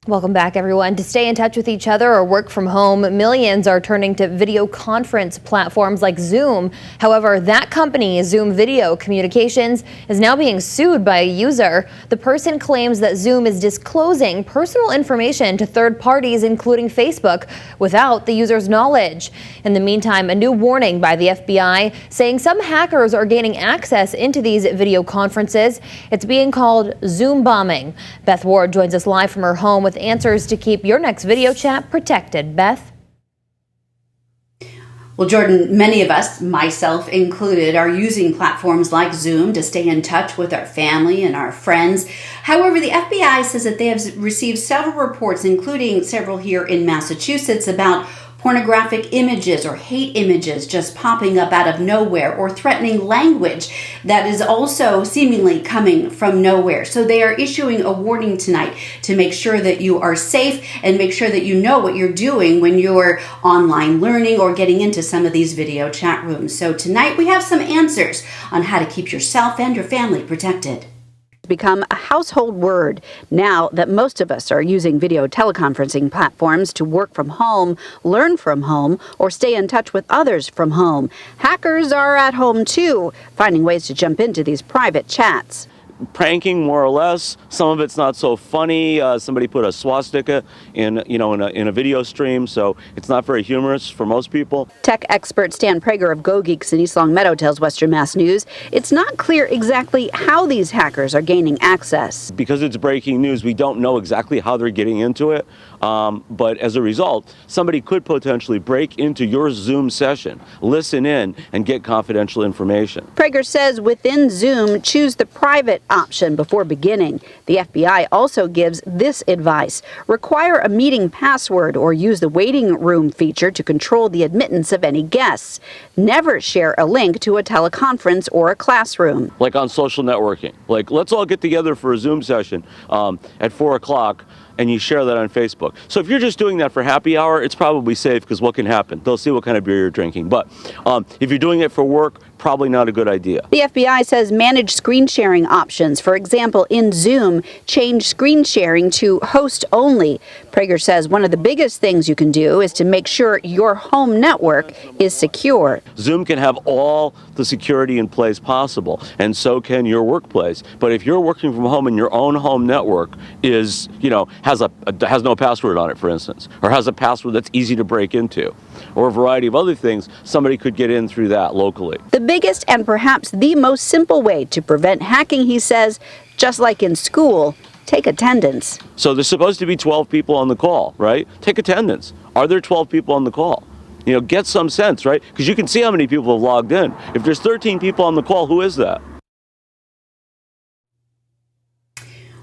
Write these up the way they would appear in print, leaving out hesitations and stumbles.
Welcome back, everyone. To stay in touch with each other or work from home, millions are turning to video conference platforms like Zoom. However, that company, Zoom Video Communications, is now being sued by a user. The person claims that Zoom is disclosing personal information to third parties, including Facebook, without the user's knowledge. In the meantime, a new warning by the FBI saying some hackers are gaining access into these video conferences. It's being called Zoom bombing. Beth Ward joins us live from her home with answers to keep your next video chat protected. Beth? Well, Jordan, many of us, myself included, are using platforms like Zoom to stay in touch with our family and our friends. However, the FBI says that they have received several reports, including several here in Massachusetts, about pornographic images or hate images just popping up out of nowhere, or threatening language that is also seemingly coming from nowhere. So they are issuing a warning tonight to make sure that you are safe and make sure that you know what you're doing when you're online learning or getting into some of these video chat rooms. So tonight we have some answers on how to keep yourself and your family protected. Become a household word now that most of us are using video teleconferencing platforms to work from home, learn from home, or stay in touch with others from home. Hackers are at home too, finding ways to jump into these private chats. Pranking, more or less. Some of it's not so funny. Somebody put a swastika in a video stream, so it's not very humorous for most people. Tech expert Stan Prager of Go Geeks in East Long Meadow tells Western Mass News it's not clear exactly how these hackers are gaining access. Because it's breaking news, we don't know exactly how they're getting into it, but as a result, somebody could potentially break into your Zoom session, listen in, and get confidential information. Prager says within Zoom, choose the private option before beginning. The FBI also gives this advice: require a meeting password or use the waiting room feature to control the admittance of any guests. Never share a link to a teleconference or a classroom. Like on social networking, like let's all get together for a Zoom session at 4 o'clock. And you share that on Facebook. So if you're just doing that for happy hour, it's probably safe, because what can happen? They'll see what kind of beer you're drinking. But if you're doing it for work, probably not a good idea. The FBI says manage screen sharing options. For example, in Zoom, change screen sharing to host only. Prager says one of the biggest things you can do is to make sure your home network is secure. Zoom can have all the security in place possible, and so can your workplace. But if you're working from home and your own home network is, has no password on it, for instance, or has a password that's easy to break into, or a variety of other things, somebody could get in through that locally. The biggest and perhaps the most simple way to prevent hacking, he says, just like in school, take attendance. So there's supposed to be 12 people on the call, right? Take attendance. Are there 12 people on the call? Get some sense, right? Because you can see how many people have logged in. If there's 13 people on the call, who is that?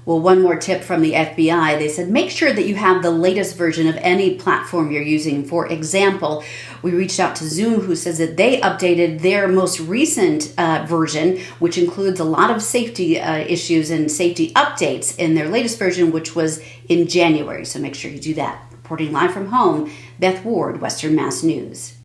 Well, one more tip from the FBI. They said make sure that you have the latest version of any platform you're using. For example, we reached out to Zoom, who says that they updated their most recent version, which includes a lot of safety issues and safety updates in their latest version, which was in January. So make sure you do that. Reporting live from home, Beth Ward, Western Mass News.